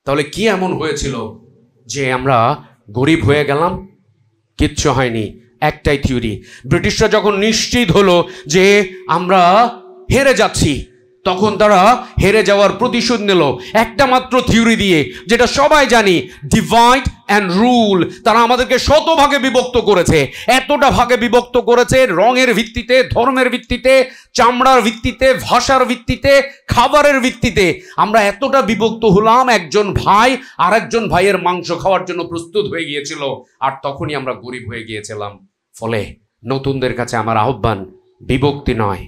তাহলে কি এমন হয়েছিল যে আমরা গরিব হয়ে গেলাম? কিচ্ছু হয়নি। একটাই থিওরি, ব্রিটিশরা যখন নিশ্চিত হলো যে আমরা হেরে যাচ্ছি, তখন তারা হেরে যাওয়ার প্রতিশোধ নিল একটা মাত্র থিওরি দিয়ে, যেটা সবাই জানি, ডিভাইড অ্যান্ড রুল। তারা আমাদেরকে শতভাগে বিভক্ত করেছে, এতটা ভাগে বিভক্ত করেছে, রঙের ভিত্তিতে, ধর্মের ভিত্তিতে, চামড়ার ভিত্তিতে, ভাষার ভিত্তিতে, খাবারের ভিত্তিতে আমরা এতটা বিভক্ত হলাম, একজন ভাই আর একজন ভাইয়ের মাংস খাওয়ার জন্য প্রস্তুত হয়ে গিয়েছিল, আর তখনই আমরা গরিব হয়ে গিয়েছিলাম। ফলে নতুনদের কাছে আমার আহ্বান, বিভক্তি নয়,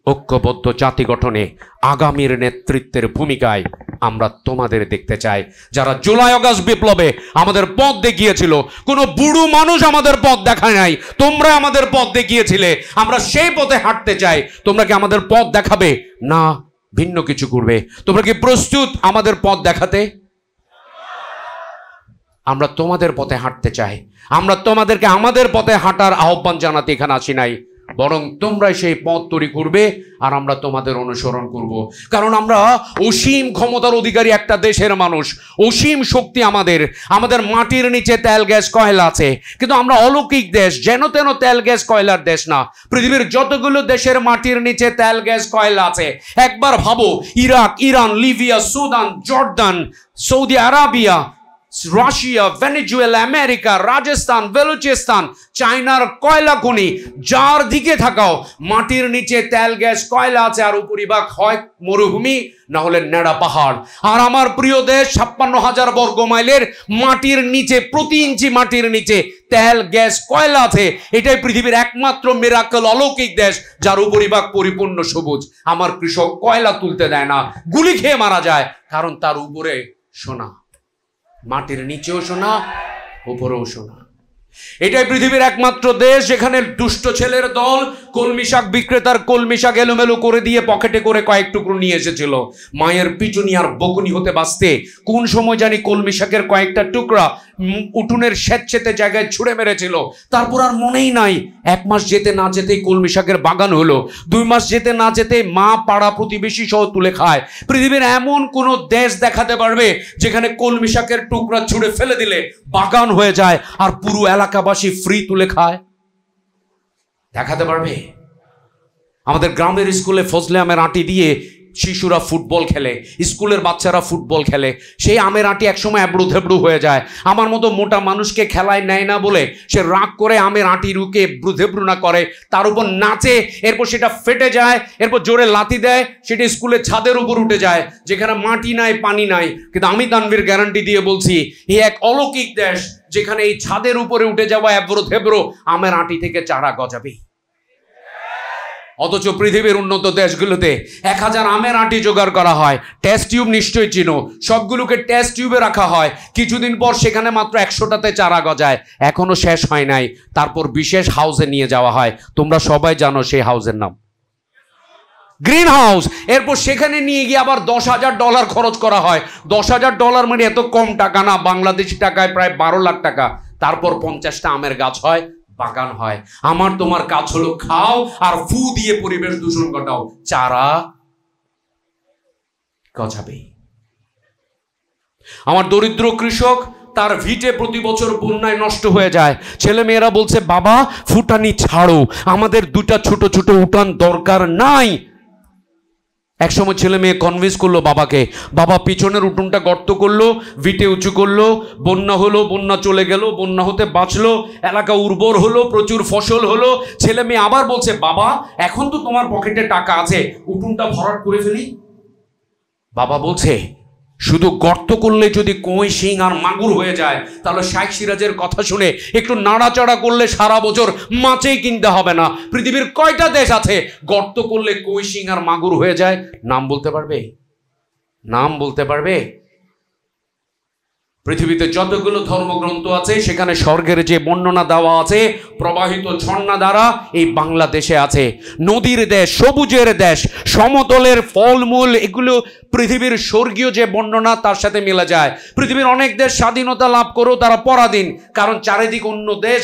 ঐক্যবদ্ধ জাতি গঠনে আগামীর নেতৃত্বের ভূমিকায় আমরা তোমাদের দেখতে চাই। যারা জুলাই আগস্ট বিপ্লবে আমাদের পথ দেখিয়েছিল, কোনো বুড়ো মানুষ আমাদের পথ দেখায় নাই, তোমরা আমাদের পথ দেখিয়েছিলে, আমরা সেই পথে হাঁটতে চাই। তোমরা কি আমাদের পথ দেখাবে, না ভিন্ন কিছু করবে? তোমরা কি প্রস্তুত আমাদের পথ দেখাতে? আমরা তোমাদের পথে হাঁটতে চাই। আমরা তোমাদেরকে আমাদের পথে হাঁটার আহ্বান জানাতে এখানে আসি নাই, বরং তোমরাই সেই পথ তৈরি করবে আর আমরা তোমাদের অনুসরণ করব। কারণ আমরা অসীম ক্ষমতার অধিকারী একটা দেশের মানুষ, অসীম শক্তি আমাদের। আমাদের মাটির নিচে তেল গ্যাস কয়লা আছে, কিন্তু আমরা অলৌকিক দেশ, যেন তেন তেল গ্যাস কয়লার দেশ না। পৃথিবীর যতগুলো দেশের মাটির নিচে তেল গ্যাস কয়লা আছে, একবার ভাবো, Iraq, Iran, Libya, Sudan, Jordan, Saudi Arabia, Russia, Venezuela, America, Rajasthan, Balochistan, চায়নার কয়লা খনি, যার দিকে থাকাও মাটির নিচে তেল গ্যাস কয়লা আছে, আর উপরিভাগ হয় মরুভূমি, না হলে নেড়া পাহাড়। আর আমার প্রিয় দেশ 56,000 বর্গ মাইলের মাটির নিচে, প্রতি ইঞ্চি মাটির নিচে তেল গ্যাস কয়লা আছে। এটাই পৃথিবীর একমাত্র মিরাকল, অলৌকিক দেশ, যার উপরিভাগ পরিপূর্ণ সবুজ। আমার কৃষক কয়লা তুলতে দেয় না, গুলি খেয়ে মারা যায়, কারণ তার উপরে সোনা, মাটির নিচেও সোনা, উপরেও সোনা। এটাই পৃথিবীর একমাত্র দেশ যেখানে দুষ্ট ছেলের দল কলমি শাক বিক্রেতার কলমি শাক এলোমেলো করে দিয়ে পকেটে করে কয়েক টুকরো নিয়ে এসেছিল। মায়ের পিটুনি আর বকুনি হতে বাঁচতে কোন সময় জানি কলমি শাকের কয়েকটা টুকরা উঠোনের স্যাঁতসেঁতে জায়গায় ছুঁড়ে মেরেছিল। তারপর আর মনেই নাই। 1 মাস যেতে না যেতেই কলমি শাকের বাগান হলো, 2 মাস যেতে না যেতেই মা, পাড়া প্রতিবেশী সহ তুলে খায়। পৃথিবীর এমন কোন দেশ দেখাতে পারবে যেখানে কলমি শাকের টুকরা ছুঁড়ে ফেলে দিলে বাগান হয়ে যায় আর পুরো এলাকাবাসী ফ্রি তুলে খায়? দেখাতে পারবে? আমাদের গ্রামের স্কুলে ফজলে আমের আঁটি দিয়ে শিশুরা ফুটবল খেলে, স্কুলের বাচ্চারা ফুটবল খেলে। সেই আমের আঁটি একসময় এবড়ো থেবড়ো হয়ে যায়। আমার মতো মোটা মানুষকে খেলায় নেয় না বলে সে রাগ করে আমের আঁটি রুকে এবড়ো না করে, তার উপর নাচে, এরপর সেটা ফেটে যায়, এরপর জোরে লাথি দেয়, সেটা স্কুলের ছাদের উপর উঠে যায়, যেখানে মাটি নাই, পানি নাই। কিন্তু আমি তানভীর গ্যারান্টি দিয়ে বলছি, এই এক অলৌকিক দেশ যেখানে এই ছাদের উপরে উঠে যাওয়া এবড়ো থেবড়ো আমের আঁটি থেকে চারা গজাবে। অথচ পৃথিবীর উন্নত দেশগুলোতে 1000 আমের আঁটি জোগাড় করা হয়। টেস্ট টিউব নিশ্চয়ই চিনো, সবগুলোকে টেস্ট টিউবে রাখা হয়। কিছুদিন পর সেখানে মাত্র 100টাতে চারা গজায়, এখনো শেষ হয় নাই। তারপর বিশেষ হাউসে নিয়ে যাওয়া হয়, তোমরা সবাই জানো সেই হাউসের নাম গ্রিন হাউস। এরপর সেখানে নিয়ে গিয়ে আবার $10,000 খরচ করা হয়। $10,000 মানে এত কম টাকা না, বাংলাদেশি টাকায় প্রায় 12 লাখ টাকা। তারপর 50টা আমের গাছ হয়, বাগান হয়। আমার তোমার কাজ হলো খাও আর ফু দিয়ে পরিবেশ দূষণ ঘটাও, চারা গজাবে। আমার দরিদ্র কৃষক, তার ভিটে প্রতি বছর বন্যায় নষ্ট হয়ে যায়। ছেলে মেয়েরা বলছে, বাবা ফুটানি ছাড়ো, আমাদের 2টা ছোট ছোট উঠান দরকার নাই। একসময় ছেলে মেয়ে কনভিন্স করলো বাবাকে, বাবা পিছনের উঠোনটা গর্ত করলো, ভিটে উঁচু করলো, বন্যা হলো, বন্যা চলে গেল, বন্যা হতে বাঁচলো, এলাকা উর্বর হলো, প্রচুর ফসল হলো। ছেলে মেয়ে আবার বলছে, বাবা এখন তো তোমার পকেটে টাকা আছে, উঠোনটা ভরাট করে ফেলি। বাবা বলছে, শুধু গর্ত করলে যদি কই, শিং আর মাগুর হয়ে যায়, তাহলে শাইখ সিরাজের কথা শুনে একটু নাড়াচাড়া করলে সারা বছর মাছই কিনতে হবে না। পৃথিবীর কয়টা দেশ আছে গর্ত করলে কই, শিং আর মাগুর হয়ে যায়? নাম বলতে পারবে? নাম বলতে পারবে? পৃথিবীতে যতগুলো ধর্মগ্রন্থ আছে সেখানে স্বর্গের যে বর্ণনা দেওয়া আছে প্রবাহিত ঝর্ণা দ্বারা এই বাংলাদেশে আছে। নদীর দেশ, সবুজের দেশ, সমতলের ফলমূল, এগুলো পৃথিবীর স্বর্গীয় যে বর্ণনা তার সাথে মিলে যায়। পৃথিবীর অনেক দেশ স্বাধীনতা লাভ করেও তারা পরাধীন, কারণ চারিদিক অন্য দেশ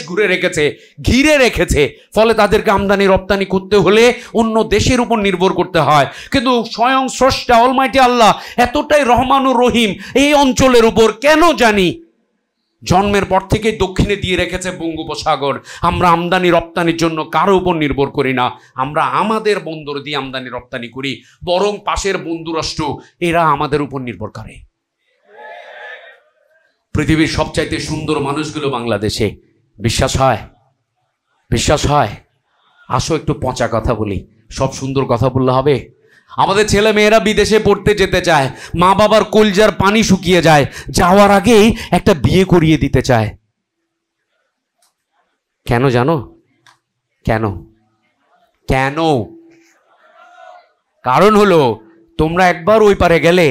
ঘিরে রেখেছে। ফলে তাদেরকে আমদানি রপ্তানি করতে হলে অন্য দেশের উপর নির্ভর করতে হয়। কিন্তু স্বয়ং স্রষ্টা অলমাইটি আল্লাহ এতটাই রহমানুর রহিম এই অঞ্চলের উপর কেন জানি জন্মের পর থেকে দক্ষিণে দিয়ে রেখেছে বঙ্গোপসাগর। আমরা আমদানি রপ্তানির জন্য কারো উপর নির্ভর করি না, আমরা আমাদের বন্দর দিয়ে আমদানি রপ্তানি করি, বরং পাশের বন্ধু রাষ্ট্র এরা আমাদের উপর নির্ভর করে। পৃথিবীর সবচাইতে সুন্দর মানুষগুলো বাংলাদেশে। বিশ্বাস হয়? আসো একটু পচা কথা বলি, সব সুন্দর কথা বললে হবে? আমাদের ছেলে মেয়েরা বিদেশে পড়তে যেতে চায়, মা বাবার কলজার পানি শুকিয়ে যায়, যাওয়ার আগেই একটা বিয়ে করিয়ে দিতে চায়। কেন জানো? কেন? কারণ হলো তোমরা একবার ওই পারে গেলে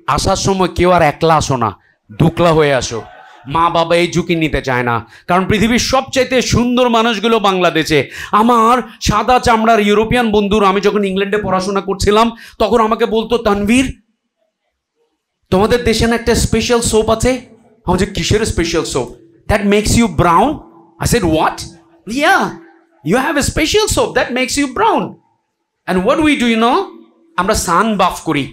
আসার সময় কেউ আর একলা আসো না, দুকলা হয়ে আসো। মা বাবা এই ঝুঁকি নিতে চায় না, কারণ পৃথিবীর সবচাইতে সুন্দর মানুষগুলো বাংলাদেশে। আমার সাদা চামড়ার ইউরোপিয়ান বন্ধুরা, আমি যখন ইংল্যান্ডে পড়াশোনা করছিলাম তখন আমাকে বলতো, তানভীর তোমাদের দেশে না একটা স্পেশাল সোপ আছে। আমি বলছি, কিসের special soap? That makes you brown. I said, what? Yeah, you have a special soap that makes you brown. And what we do you know? আমরা সান বাফ করি,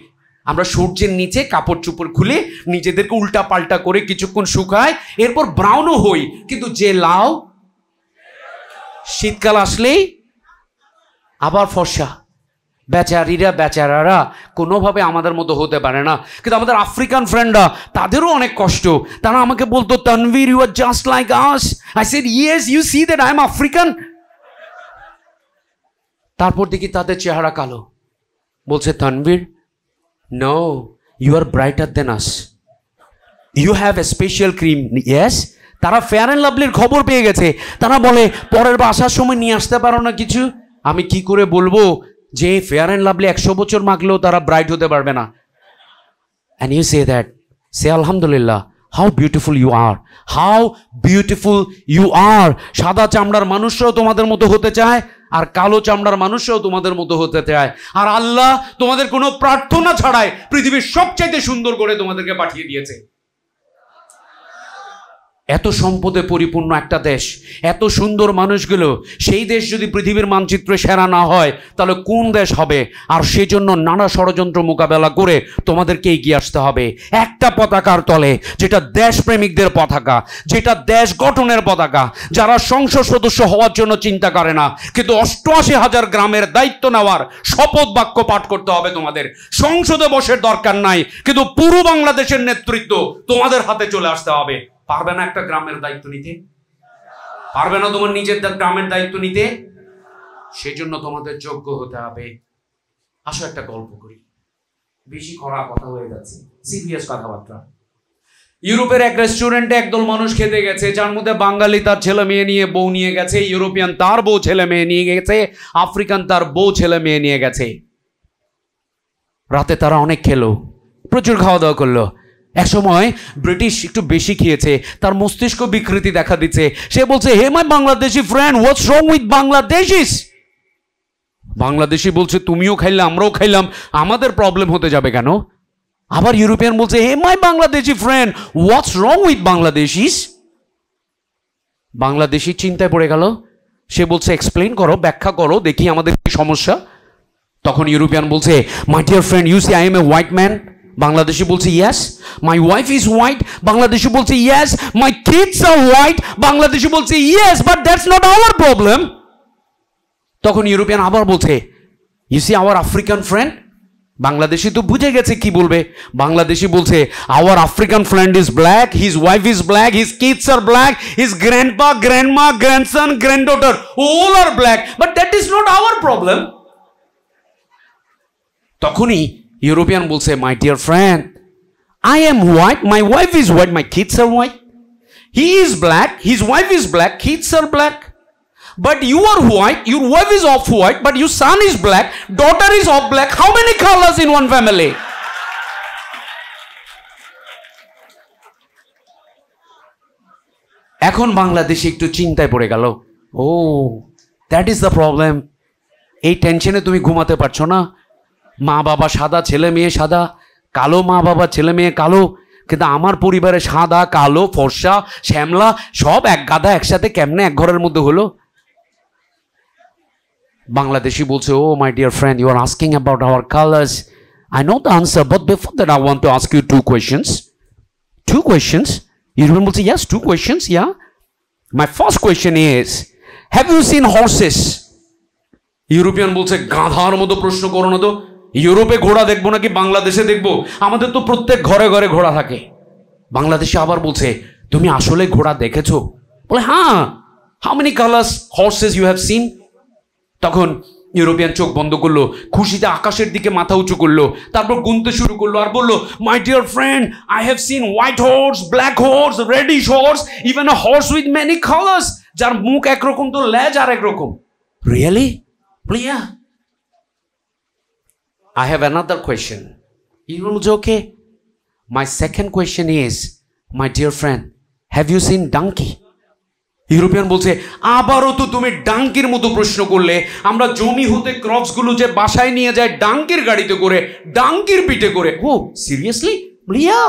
আমরা সূর্যের নিচে কাপড় চোপড় খুলে নিজেদেরকে উল্টা পাল্টা করে কিছুক্ষণ শুকায়, এরপর ব্রাউনও হই। কিন্তু যে লাউ শীতকাল আসলেই আবার ফর্সা। বেচারারা কোনোভাবে আমাদের মতো হতে পারে না। কিন্তু আমাদের আফ্রিকান ফ্রেন্ডরা, তাদেরও অনেক কষ্ট। তারা আমাকে বলতো, Tanvir you are just like us. I said, yes, you see that I am African. তারপর দেখি তাদের চেহারা কালো। বলছে, Tanvir, no, you are brighter than us. You have a special cream. Yes, তারা ফেয়ার অ্যান্ড লাভলির খবর পেয়ে গেছে। তারা বলে, পরের বার আসার সময় নিয়ে আসতে পারো না কিছু? আমি কি করে বলবো যে ফেয়ার অ্যান্ড লাভলি 100 বছর মাখলেও তারা ব্রাইট হতে পারবে না? And you say that, say alhamdulillah, how beautiful you are, how beautiful you are. সাদা চামড়ার মানুষরাও তোমাদের মতো হতে চায়, আর কালো চামড়ার মানুষরাও তোমাদের মতো হতে চায়। আর আল্লাহ তোমাদের কোনো প্রার্থনা ছাড়াই পৃথিবীর সবচাইতে সুন্দর করে তোমাদেরকে পাঠিয়ে দিয়েছে। এত সম্পদে পরিপূর্ণ একটা দেশ, এত সুন্দর মানুষগুলো, সেই দেশ যদি পৃথিবীর মানচিত্রে সেরা না হয় তাহলে কোন দেশ হবে? আর সেজন্য নানা ষড়যন্ত্র মোকাবেলা করে তোমাদেরকে এগিয়ে আসতে হবে একটা পতাকার তলে, যেটা দেশপ্রেমিকদের পতাকা, যেটা দেশ গঠনের পতাকা, যারা সংসদ সদস্য হওয়ার জন্য চিন্তা করে না, কিন্তু 88,000 গ্রামের দায়িত্ব নেওয়ার শপথ বাক্য পাঠ করতে হবে তোমাদের। সংসদে বসের দরকার নাই, কিন্তু পুরো বাংলাদেশের নেতৃত্ব তোমাদের হাতে চলে আসতে হবে। পারবে না একটা গ্রামের দায়িত্ব নিতে? পারবে না তোমার নিজের গ্রামের দায়িত্ব নিতে? সেজন্য তোমাদের যোগ্য হতে হবে। আসো একটা গল্প করি, বেশি কড়া কথা হয়ে যাচ্ছে, সিরিয়াস কথাবার্তা। ইউরোপের এক রেস্টুরেন্টে একদল মানুষ খেতে গেছে, যার মধ্যে বাঙালি তার ছেলে মেয়ে নিয়ে বউ নিয়ে গেছে, ইউরোপিয়ান তার বউ ছেলে মেয়ে নিয়ে গেছে, আফ্রিকান তার বউ ছেলে মেয়ে নিয়ে গেছে। রাতে তারা অনেক খেলো, প্রচুর খাওয়া দাওয়া করলো। একসময় ব্রিটিশ একটু বেশি খেয়েছে, তার মস্তিষ্ক বিকৃতি দেখা দিচ্ছে। সে বলছে, hey my Bangladeshi friend, what's wrong with Bangladeshis? Bangladeshi বলছে, তুমিও খাইলে আমরাও খাইলাম, আমাদের প্রবলেম হতে যাবে কেন? আবার ইউরোপিয়ান বলছে, hey my Bangladeshi friend, what's wrong with Bangladeshis? Bangladeshi চিন্তায় পড়ে গেল। সে বলছে, এক্সপ্লেইন করো, ব্যাখ্যা করো, দেখি আমাদের কি সমস্যা। তখন ইউরোপিয়ান বলছে, my dear friend, you see I am a white man. Bangladeshi বলছে, yes, my wife is white. Bangladeshi বলছে, yes, my kids are white. Bangladeshi বলছে, yes, but that's not our problem. তখন ইউরোপিয়ান আবার বলছে, you see our African friend. Bangladeshi তো বুঝে গেছে কি বলবে। বাংলাদেশি বলছে, our African friend is black, his wife is black, his kids are black, his grandpa, grandma, grandson, গ্র্যান্ডডটার all are black, but that is not our problem. তখনই European বলছে, my dear friend, I am white, my wife is white, my kids are white. He is black, his wife is black, kids are black. But you are white, your wife is off white, but your son is black, daughter is off black. How many colors in one family? এখন বাংলাদেশে একটু চিন্তায় পড়ে গেল, ও that is the problem. এই টেনশনে তুমি ঘুমাতে পারছো না। মা বাবা সাদা, ছেলে মেয়ে সাদা, কালো মা বাবা, ছেলে মেয়ে কালো, কিন্তু আমার পরিবারে সাদা, কালো, ফর্সা, শ্যামলা সব এক গাদা একসাথে কেমনে এক ঘরের মধ্যে হলো? বাংলাদেশি বলছে, oh my dear friend, you are asking about our colours. I know the answer, but before that I want to ask you two questions. Two questions? European will say, yes, two questions, yeah. My first question is, have you seen horses? European বলছে, গাধার মতো প্রশ্ন করো না তো। ইউরোপে ঘোড়া দেখবো নাকি বাংলাদেশে দেখবো? আমাদের তো প্রত্যেক ঘরে ঘরে ঘোড়া থাকে। বাংলাদেশে আবার বলছে, তুমি আসলে ঘোড়া দেখেছো? বলে, হ্যাঁ। How many colours horses you have seen? তখন ইউরোপিয়ান চোখ বন্ধ করলো, খুশিতে আকাশের দিকে মাথা উঁচু করলো, তারপর গুনতে শুরু করলো আর বললো, my dear friend, I have seen white horse, black horse, reddish horse, even a horse with many colours, যার মুখ একরকম তো লেজ আর একরকম। রিয়েলি? প্লিয়া, I have another question. You will say, okay. My second question is, my dear friend, have you seen donkey? European বলছে, আবারও তো তুমি ডাঙ্কির মতো প্রশ্ন করলে। আমরা জমি হতে ক্রপস গুলো যে বাসায় নিয়ে যায় ডাঙ্কির গাড়িতে করে, ডাঙ্কির পিঠে করে। Oh seriously? লিয়া,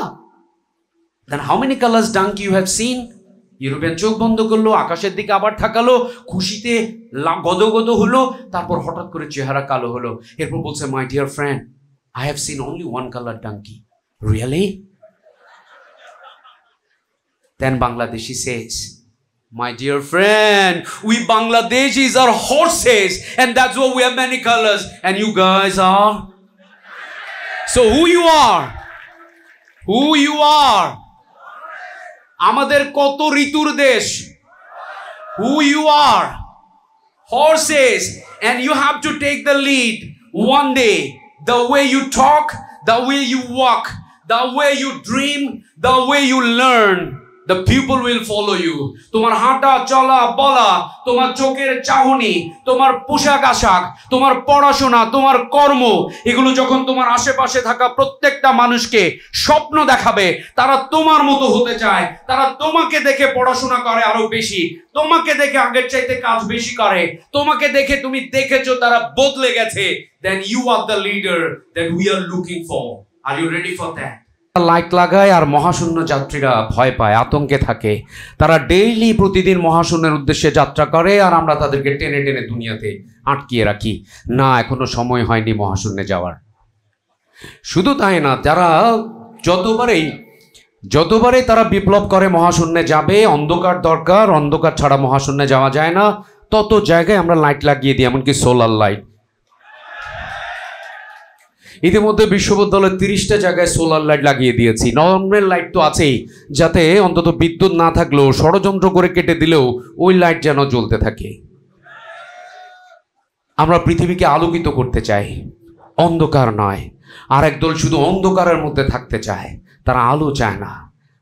then how many colours donkey you have seen? European চোখ বন্ধ করলো, আকাশের দিকে আবার তাকালো, খুশিতে গদগদ হলো, তারপর হঠাৎ করে চেহারা কালো হলো। এরপর বলছে, my dear friend, I have seen only one colour donkey. Really? Then Bangladeshi says, my dear friend, we Bangladeshis are horses, and that's why we have many colors, and you guys are. So who you are? Who you are? আমাদের কত ঋতুর দেশ? Who you are? Horses, and you have to take the lead one day. The way you talk, the way you walk, the way you dream, the way you learn, the people will follow you. তোমার হাঁটা চলা বলা, তোমার চোখের চাহনি, তোমার পোশাক আশাক, তোমার পড়াশোনা, তোমার কর্ম, এগুলো যখন তোমার আশেপাশে থাকা প্রত্যেকটা মানুষকে স্বপ্ন দেখাবে, তারা তোমার মতো হতে চায়, তারা তোমাকে দেখে পড়াশোনা করে আরো বেশি, তোমাকে দেখে আগের চাইতে কাজ বেশি করে, তোমাকে দেখে তুমি দেখেছো তারা বদলে গেছে, then you are the leader that we are looking for. Are you ready for that? Light লাগায় আর মহাশূন্য যাত্রীরা ভয় পায়, আতঙ্কে থাকে। তারা ডেইলি প্রতিদিন মহাশূন্যের উদ্দেশ্যে যাত্রা করে, আর আমরা তাদেরকে টেনে টেনে দুনিয়াতে আটকিয়ে রাখি। না, এখনো সময় হয়নি মহাশূন্যে যাওয়ার। শুধু তাই না, যারা যতবারেই তারা বিপ্লব করে মহাশূন্যে যাবে, অন্ধকার দরকার, অন্ধকার ছাড়া মহাশূন্যে যাওয়া যায় না, তত জায়গায় আমরা লাইট লাগিয়ে দিই, এমনকি সোলার লাইট। ইতিমধ্যে বিশ্ববিদ্যালয়ে 30টা জায়গায় সোলার লাইট লাগিয়ে দিয়েছি। নর্মাল লাইট তো আছেই, যাতে অন্তত বিদ্যুৎ না থাকলেও ষড়যন্ত্র করে কেটে দিলেও ওই লাইট যেন জ্বলতে থাকে। আমরা পৃথিবীকে আলোকিত করতে চাই, অন্ধকার নয়। আর একদল শুধু অন্ধকারের মধ্যে থাকতে চায়, তারা আলো চায় না।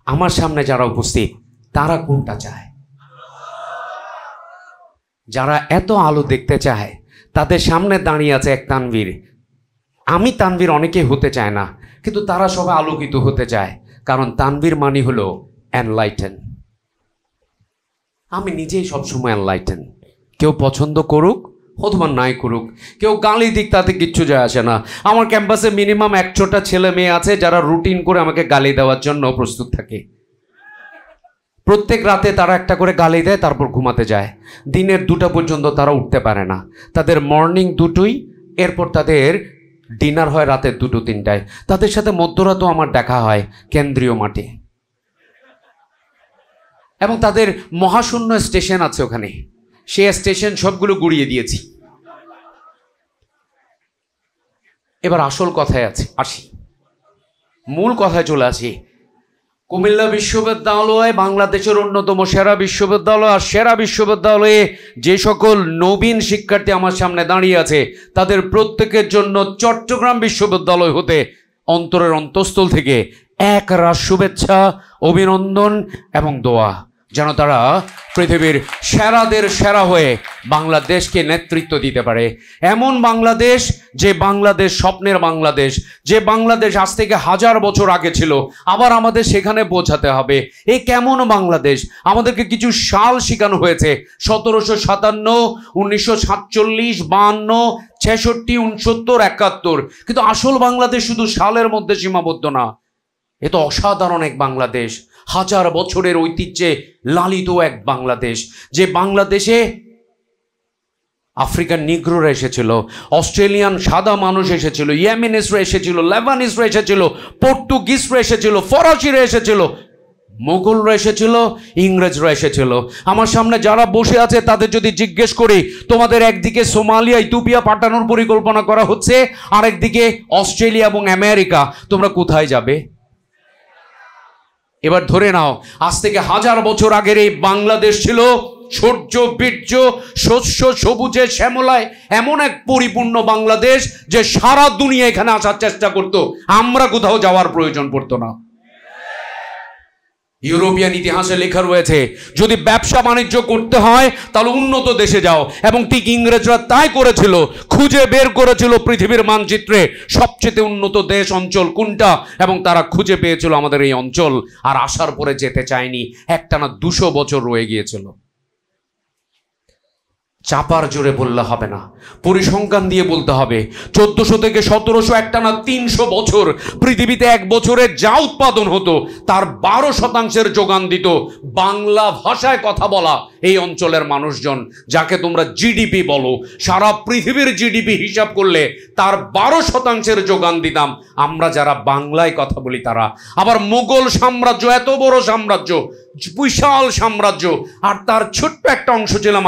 আমার সামনে যারা উপস্থিত, তারা কোনটা চায়? যারা এত আলো দেখতে চায়, তাদের সামনে দাঁড়িয়ে আছে এক তানভীর। আমি তানভীর অনেকে হতে চায় না, কিন্তু তারা সবাই আলোকিত হতে চায়, কারণ তানভীর মানে হলো এনলাইটেন। আমি নিজেই সবসময় এনলাইটেন। কেউ পছন্দ করুক অথবা নাই করুক, কেউ গালি দিক, তাতে কিচ্ছু যায় আসে না। আমার ক্যাম্পাসে মিনিমাম 100টা ছেলে মেয়ে আছে যারা রুটিন করে আমাকে গালি দেওয়ার জন্য প্রস্তুত থাকে। প্রত্যেক রাতে তারা একটা করে গালি দেয়, তারপর ঘুমাতে যায়। দিনের 2টা পর্যন্ত তারা উঠতে পারে না। তাদের মর্নিং 2টোই, এরপর তাদের ডিনার হয় রাতের 2-3টায়। তাদের সাথে মধ্যরাতও আমার দেখা হয় কেন্দ্রীয় মাঠে, এবং তাদের মহাশূন্য স্টেশন আছে ওখানে, সে স্টেশন সবগুলো গুড়িয়ে দিয়েছি। এবার আসল কথায় আসি, মূল কথায় চলে আসি। কুমিল্লা বিশ্ববিদ্যালয় বাংলাদেশের অন্যতম সেরা বিশ্ববিদ্যালয়, আর সেরা বিশ্ববিদ্যালয়ে যে সকল নবীন শিক্ষার্থী আমার সামনে দাঁড়িয়ে আছে, তাদের প্রত্যেকের জন্য চট্টগ্রাম বিশ্ববিদ্যালয় হতে অন্তরের অন্তঃস্থল থেকে এক রাশ শুভেচ্ছা, অভিনন্দন এবং দোয়া। যেন তারা পৃথিবীর সেরাদের সেরা হয়ে বাংলাদেশকে নেতৃত্ব দিতে পারে। এমন বাংলাদেশ, যে বাংলাদেশ স্বপ্নের বাংলাদেশ, যে বাংলাদেশ আজ থেকে 1000 বছর আগে ছিল, আবার আমাদের সেখানে বোঝাতে হবে। এই কেমন বাংলাদেশ? আমাদেরকে কিছু সাল শেখানো হয়েছে, 1757, 1947, 52, 66, 69, 71, কিন্তু আসল বাংলাদেশ শুধু সালের মধ্যে সীমাবদ্ধ না। এ তো অসাধারণ এক বাংলাদেশ, 1000 বছরের ঐতিহ্যে লালিত এক বাংলাদেশ, যে বাংলাদেশে আফ্রিকান নিগ্রোরা এসেছিল, অস্ট্রেলিয়ান সাদা মানুষ এসেছিল, ইয়েমেনিসরা এসেছিল, লেবানিসরা এসেছিল, পর্তুগিজরা এসেছিল, ফরাসিরা এসেছিল, মোগলরা এসেছিল, ইংরেজরা এসেছিল। আমার সামনে যারা বসে আছে তাদের যদি জিজ্ঞেস করি, তোমাদের একদিকে সোমালিয়া, ইথিওপিয়া পাঠানোর পরিকল্পনা করা হচ্ছে, আর একদিকে অস্ট্রেলিয়া এবং আমেরিকা, তোমরা কোথায় যাবে? এবার ধরে নাও, আজ থেকে 1000 বছর আগের এই বাংলাদেশ ছিল সূর্য, বীর্য, শস্য, সবুজে, শ্যামলায় এমন এক পরিপূর্ণ বাংলাদেশ যে সারা দুনিয়া এখানে আসার চেষ্টা করত, আমরা কোথাও যাওয়ার প্রয়োজন পড়তো না। ইউরোপিয়ান ইতিহাসে লেখা রয়েছে, যদি ব্যবসা বাণিজ্য করতে হয় তাহলে উন্নত দেশে যাও, এবং ঠিক ইংরেজরা তাই করেছিল, খুঁজে বের করেছিল পৃথিবীর মানচিত্রে সবচেয়ে উন্নত দেশ অঞ্চল কোনটা, এবং তারা খুঁজে পেয়েছিল আমাদের এই অঞ্চল। আর আসার পরে যেতে চায়নি, একটানা 200 বছর রয়ে গিয়েছিল। চাপার জোরে বললে হবে না, পরিসংখ্যান দিয়ে বলতে হবে। 1400 থেকে 1700, একটানা 300 বছর পৃথিবীতে এক বছরে যা উৎপাদন হতো তার 12% যোগান দিত বাংলা ভাষায় কথা বলা এই অঞ্চলের মানুষজন, যাকে তোমরা জিডিপি বলো। সারা পৃথিবীর জিডিপি হিসাব করলে তার 12% যোগান দিতাম আমরা যারা বাংলায় কথা বলি তারা। আবার মুঘল সাম্রাজ্য, এত বড় সাম্রাজ্য, বিশাল সাম্রাজ্য, আর তার ছোট্ট একটা অংশ ছিলাম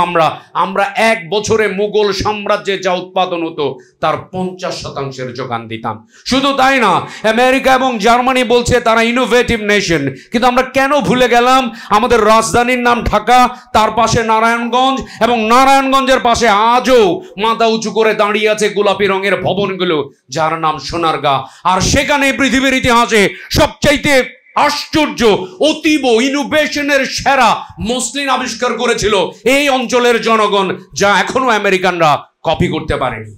আমরা এক বছরে মুঘল সাম্রাজ্যে যা উৎপাদন হতো তার 50% যোগান দিতাম। শুধু তাই না, আমেরিকা এবং জার্মানি বলছে তারা ইনোভেটিভ নেশন, কিন্তু আমরা কেন ভুলে গেলাম আমাদের রাজধানীর নাম ঢাকা, তার পাশে নারায়ণগঞ্জ, এবং নারায়ণগঞ্জের পাশে আজও মাথা উঁচু করে দাঁড়িয়ে আছে গোলাপি রঙের ভবনগুলো যার নাম সোনারগাঁ। আর সেখানে পৃথিবীর ইতিহাসে সবচাইতে আশ্চর্য, অতীব ইনোভেশনের সেরা মসলিন আবিষ্কার করেছিল এই অঞ্চলের জনগণ, যা এখনো আমেরিকানরা কপি করতে পারেনি।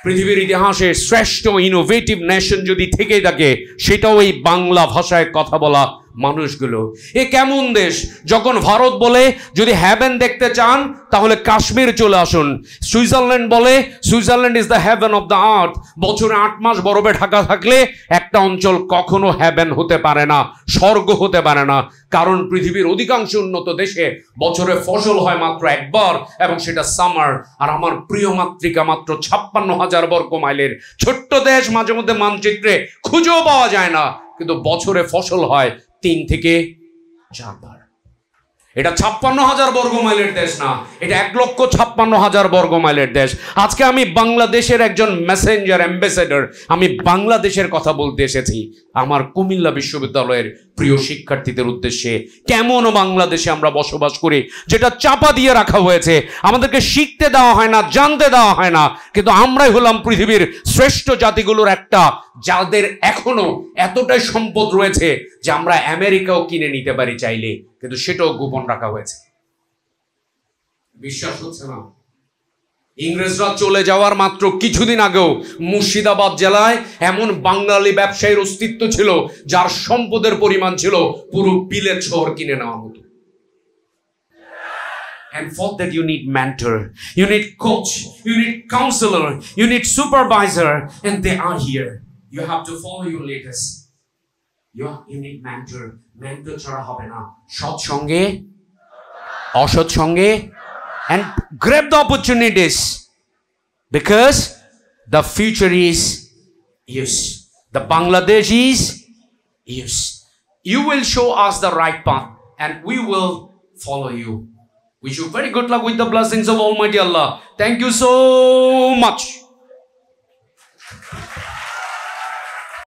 পৃথিবীর ইতিহাসে শ্রেষ্ঠ ইনোভেটিভ নেশন যদি থেকে থাকে, সেটাও এই বাংলা ভাষায় কথা বলা মানুষগুলো। এ কেমন দেশ? যখন ভারত বলে যদি হ্যাভেন দেখতে চান তাহলে কাশ্মীর চলে আসুন, সুইজারল্যান্ড বলে Switzerland is the haven of the earth, বছরে 8 মাস বরফে ঢাকা থাকলে একটা অঞ্চল কখনো হ্যাভেন হতে পারে না, স্বর্গ হতে পারে না। কারণ পৃথিবীর অধিকাংশ উন্নত দেশে বছরে ফসল হয় মাত্র একবার, এবং সেটা সামার। আর আমার প্রিয় মাতৃকা মাত্র 56,000 বর্গ মাইলের ছোট্ট দেশ, মাঝে মধ্যে মানচিত্রে খুঁজেও পাওয়া যায় না, কিন্তু বছরে ফসল হয় 3 থেকে 4 বার। এটা 56,000 বর্গ মাইলের দেশ না, এটা 1,56,000 বর্গ মাইলের দেশ। আজকে আমি বাংলাদেশের একজন মেসেঞ্জার, অ্যাম্বাসেডর, আমি বাংলাদেশের কথা বলতে এসেছি আমার কুমিল্লা বিশ্ববিদ্যালয়ের প্রিয় শিক্ষার্থীদের উদ্দেশ্যে। কেমন বাংলাদেশে আমরা বসবাস করি, যেটা চাপা দিয়ে রাখা হয়েছে, আমাদেরকে শিখতে দেওয়া হয় না, জানতে দেওয়া হয় না, কিন্তু আমরাই হলাম পৃথিবীর শ্রেষ্ঠ জাতিগুলোর একটা, যাদের এখনো এতটাই সম্পদ রয়েছে যে আমরা আমেরিকাও কিনে নিতে পারি চাইলে, কিন্তু সেটাও গোপন রাখা হয়েছে। বিশ্বাস হচ্ছে না? ইংরেজরা চলে যাওয়ার মাত্র কিছুদিন আগেও মুর্শিদাবাদ জেলায় এমন বাঙালি ব্যবসায়ীর অস্তিত্ব ছিল যার সম্পদের পরিমাণ ছিল পুরো বিলেত শহর কিনে নেওয়ার মতো। And for that you need mentor, you need coach, you need counselor, you need supervisor, and they are here. You have to follow your leaders. You need mentor. Mentor ছাড়া হবে না। সৎ সঙ্গে, অসৎ সঙ্গে, and grab the opportunities, because the future is yours. The Bangladesh is yours. You will show us the right path, and we will follow you. Wish you very good luck with the blessings of Almighty Allah. Thank you so much.